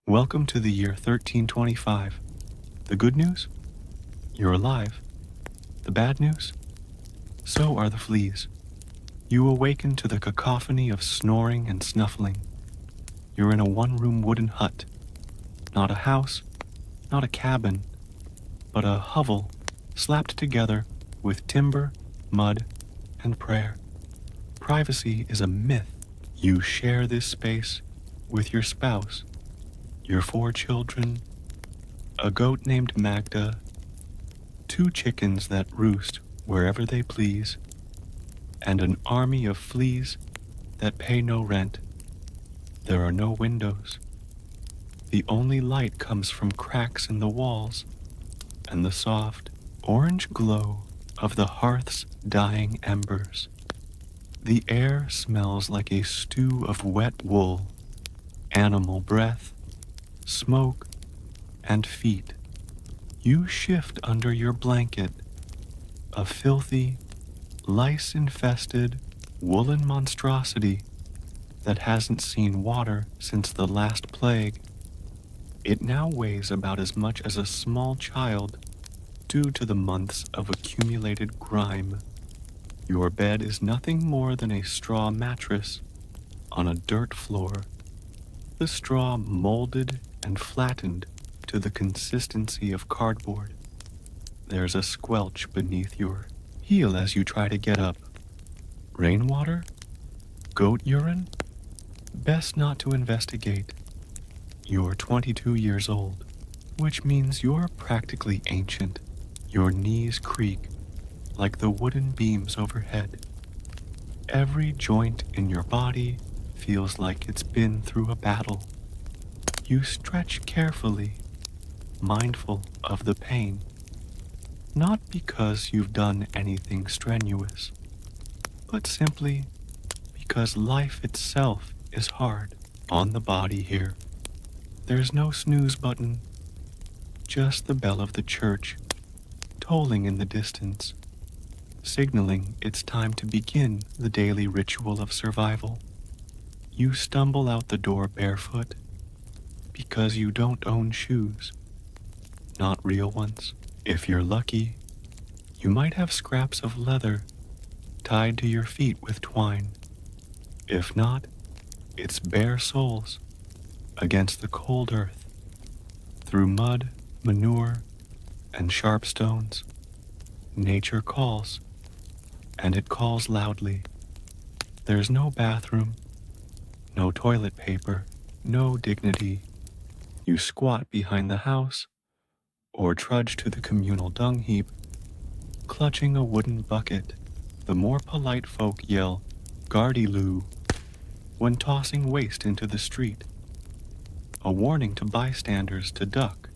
Welcome to the year 1325. The good news? You're alive. The bad news? So are the fleas. You awaken to the cacophony of snoring and snuffling. You're in a one-room wooden hut. Not a house, not a cabin, but a hovel slapped together with timber, mud, and prayer. Privacy is a myth. You share this space with your spouse, your 4 children, a goat named Magda, 2 chickens that roost wherever they please, and an army of fleas that pay no rent. There are no windows. The only light comes from cracks in the walls and the soft orange glow of the hearth's dying embers. The air smells like a stew of wet wool, animal breath, smoke, and feet. You shift under your blanket, a filthy, lice-infested, woolen monstrosity that hasn't seen water since the last plague. It now weighs about as much as a small child due to the months of accumulated grime. Your bed is nothing more than a straw mattress on a dirt floor, the straw molded and flattened to the consistency of cardboard. There's a squelch beneath your heel as you try to get up. Rainwater? Goat urine? Best not to investigate. You're 22 years old, which means you're practically ancient. Your knees creak like the wooden beams overhead. Every joint in your body feels like it's been through a battle. You stretch carefully, mindful of the pain, not because you've done anything strenuous, but simply because life itself is hard on the body here. There's no snooze button, just the bell of the church, tolling in the distance, signaling it's time to begin the daily ritual of survival. You stumble out the door barefoot because you don't own shoes, not real ones. If you're lucky, you might have scraps of leather tied to your feet with twine. If not, it's bare soles against the cold earth, through mud, manure, and sharp stones. Nature calls, and it calls loudly. There's no bathroom, no toilet paper, no dignity. You squat behind the house, or trudge to the communal dung heap, clutching a wooden bucket. The more polite folk yell, "Gardy-loo," when tossing waste into the street, a warning to bystanders to duck.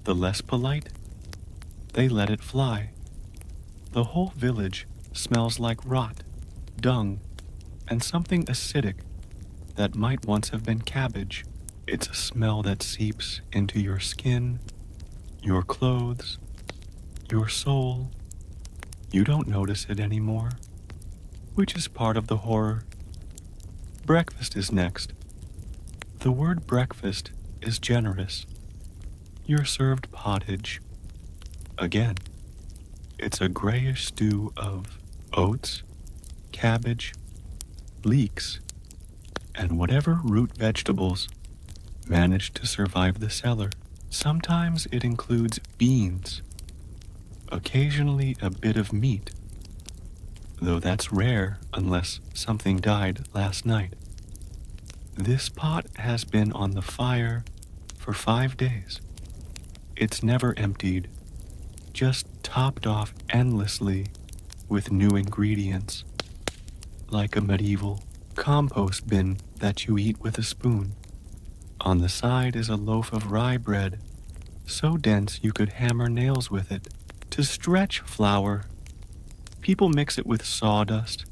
The less polite, they let it fly. The whole village smells like rot, dung, and something acidic that might once have been cabbage. It's a smell that seeps into your skin, your clothes, your soul. You don't notice it anymore, which is part of the horror. Breakfast is next. The word breakfast is generous. You're served pottage. Again, it's a grayish stew of oats, cabbage, leeks, and whatever root vegetables manage to survive the cellar. Sometimes it includes beans, occasionally a bit of meat, though that's rare unless something died last night. This pot has been on the fire for 5 days. It's never emptied, just topped off endlessly with new ingredients, like a medieval compost bin that you eat with a spoon. On the side is a loaf of rye bread, so dense you could hammer nails with it. To stretch flour, people mix it with sawdust,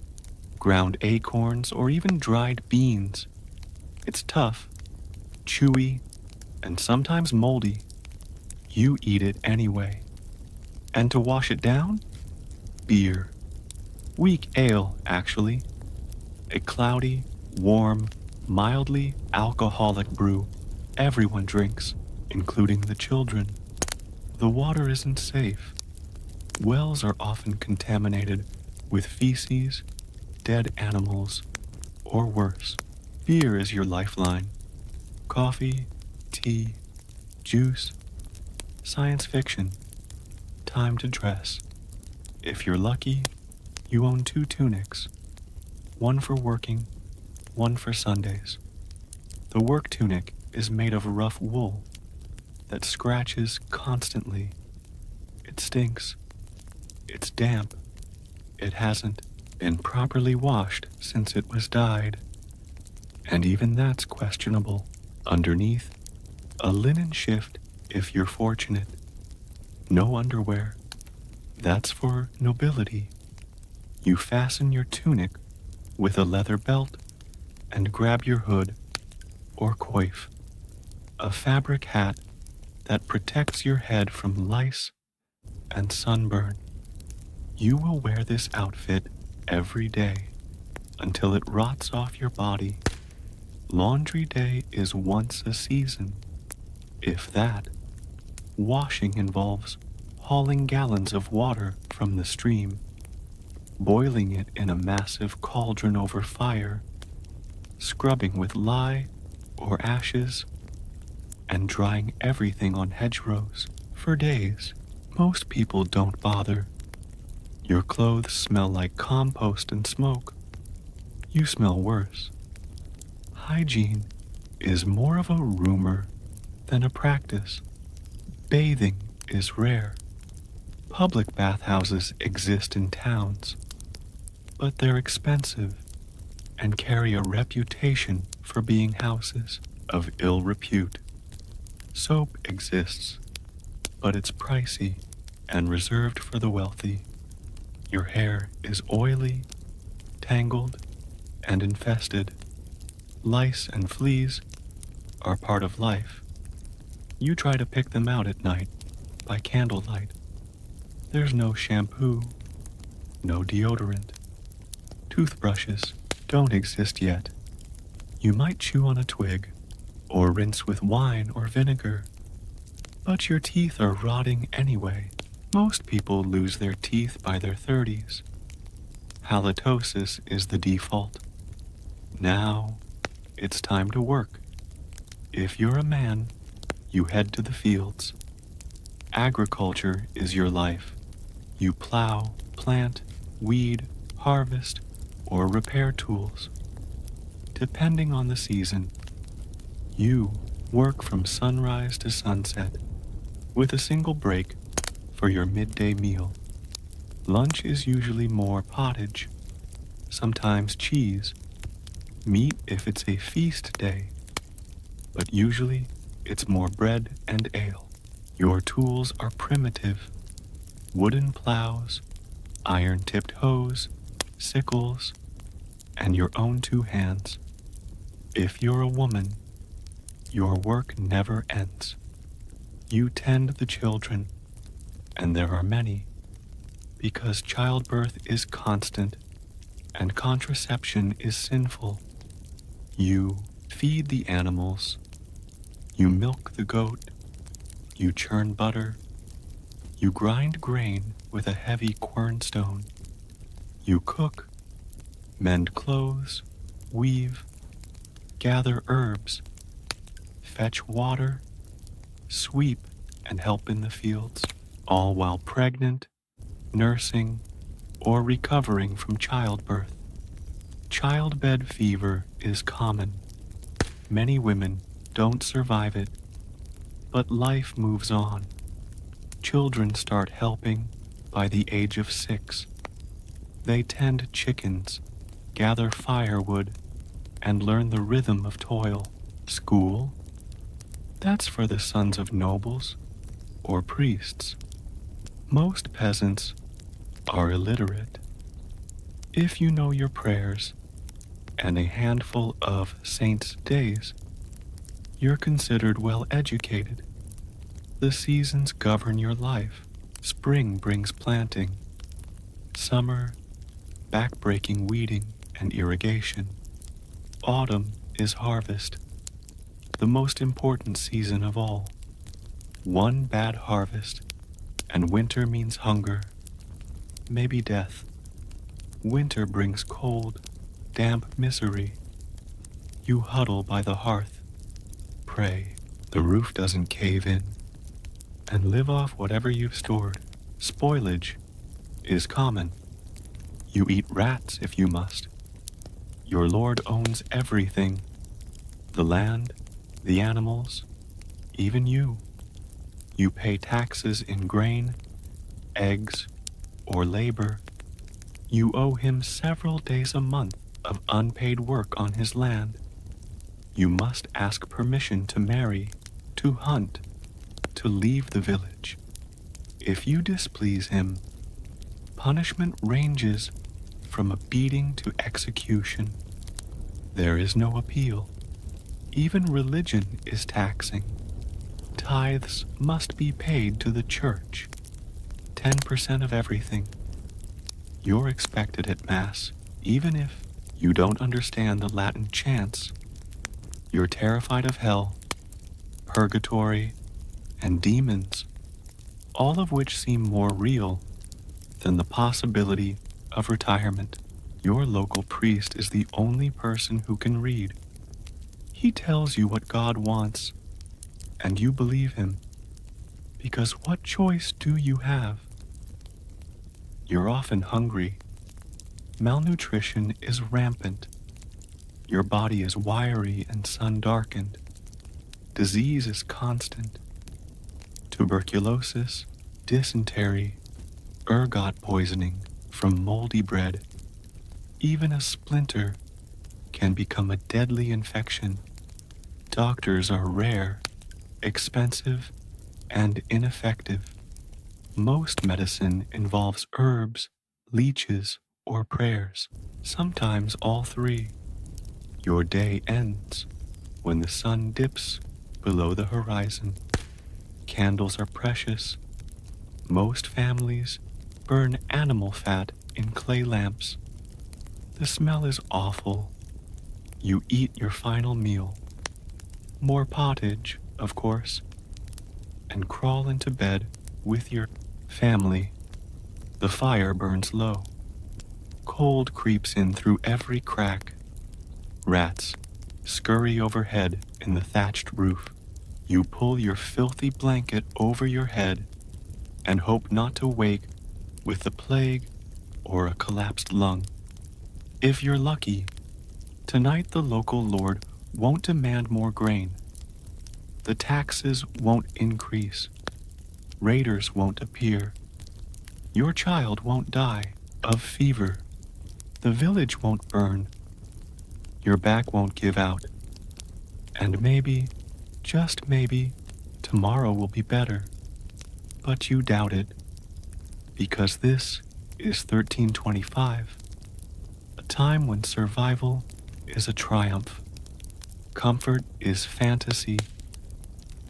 ground acorns, or even dried beans. It's tough, chewy, and sometimes moldy. You eat it anyway. And to wash it down? Beer. Weak ale, actually. A cloudy, warm, mildly alcoholic brew. Everyone drinks, including the children. The water isn't safe. Wells are often contaminated with feces, dead animals, or worse. Beer is your lifeline. Coffee, tea, juice, science fiction. Time to dress. If you're lucky, you own 2 tunics. One for working, one for Sundays. The work tunic is made of rough wool that scratches constantly. It stinks. It's damp. It hasn't been properly washed since it was dyed. And even that's questionable. Underneath, a linen shift if you're fortunate. No underwear. That's for nobility. You fasten your tunic with a leather belt and grab your hood or coif, a fabric hat that protects your head from lice and sunburn. You will wear this outfit every day until it rots off your body. Laundry day is once a season, if that. Washing involves hauling gallons of water from the stream, boiling it in a massive cauldron over fire, scrubbing with lye or ashes, and drying everything on hedgerows for days. Most people don't bother. Your clothes smell like compost and smoke. You smell worse. Hygiene is more of a rumor than a practice. Bathing is rare. Public bathhouses exist in towns, but they're expensive and carry a reputation for being houses of ill repute. Soap exists, but it's pricey and reserved for the wealthy. Your hair is oily, tangled, and infested. Lice and fleas are part of life. You try to pick them out at night by candlelight. There's no shampoo, no deodorant. Toothbrushes don't exist yet. You might chew on a twig or rinse with wine or vinegar, but your teeth are rotting anyway. Most people lose their teeth by their 30s. Halitosis is the default. Now, it's time to work. If you're a man, you head to the fields. Agriculture is your life. You plow, plant, weed, harvest, or repair tools. Depending on the season, you work from sunrise to sunset, with a single break for your midday meal. Lunch is usually more pottage, sometimes cheese, meat if it's a feast day, but usually it's more bread and ale. Your tools are primitive: wooden plows, iron-tipped hoes, sickles, and your own 2 hands. If you're a woman, your work never ends. You tend the children, and there are many, because childbirth is constant and contraception is sinful. You feed the animals. You milk the goat. You churn butter. You grind grain with a heavy quernstone. You cook, mend clothes, weave, gather herbs, fetch water, sweep, and help in the fields, all while pregnant, nursing, or recovering from childbirth. Childbed fever is common. Many women don't survive it, but life moves on. Children start helping by the age of 6. They tend chickens, gather firewood, and learn the rhythm of toil. School? That's for the sons of nobles or priests. Most peasants are illiterate. If you know your prayers and a handful of saints' days, you're considered well educated. The seasons govern your life. Spring brings planting. Summer, backbreaking weeding and irrigation. Autumn is harvest. the most important season of all. One bad harvest, and winter means hunger, maybe death. Winter brings cold, damp misery. You huddle by the hearth, pray the roof doesn't cave in, and live off whatever you've stored. Spoilage is common. You eat rats if you must. Your Lord owns everything, the land, the animals, even you. You pay taxes in grain, eggs, or labor. You owe him several days a month of unpaid work on his land. You must ask permission to marry, to hunt, to leave the village. If you displease him, punishment ranges from a beating to execution. There is no appeal. Even religion is taxing. Tithes must be paid to the church. 10% of everything. You're expected at Mass, even if you don't understand the Latin chants. You're terrified of hell, purgatory, and demons, all of which seem more real than the possibility of retirement. Your local priest is the only person who can read. He tells you what God wants, and you believe him, because what choice do you have? You're often hungry. Malnutrition is rampant. Your body is wiry and sun-darkened. Disease is constant. Tuberculosis, dysentery, ergot poisoning from moldy bread. Even a splinter can become a deadly infection. Doctors are rare, expensive, and ineffective. Most medicine involves herbs, leeches, or prayers, sometimes all three. Your day ends when the sun dips below the horizon. Candles are precious. Most families burn animal fat in clay lamps. The smell is awful. You eat your final meal. More pottage, of course, and crawl into bed with your family. The fire burns low. Cold creeps in through every crack. Rats scurry overhead in the thatched roof. You pull your filthy blanket over your head and hope not to wake with the plague or a collapsed lung. If you're lucky, tonight the local lord won't demand more grain. The taxes won't increase. Raiders won't appear. Your child won't die of fever. The village won't burn. Your back won't give out. And maybe, just maybe, tomorrow will be better. But you doubt it, because this is 1325, a time when survival is a triumph, comfort is fantasy,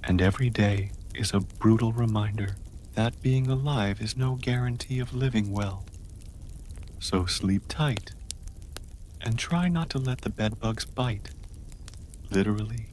and every day is a brutal reminder that being alive is no guarantee of living well. So sleep tight, and try not to let the bedbugs bite, literally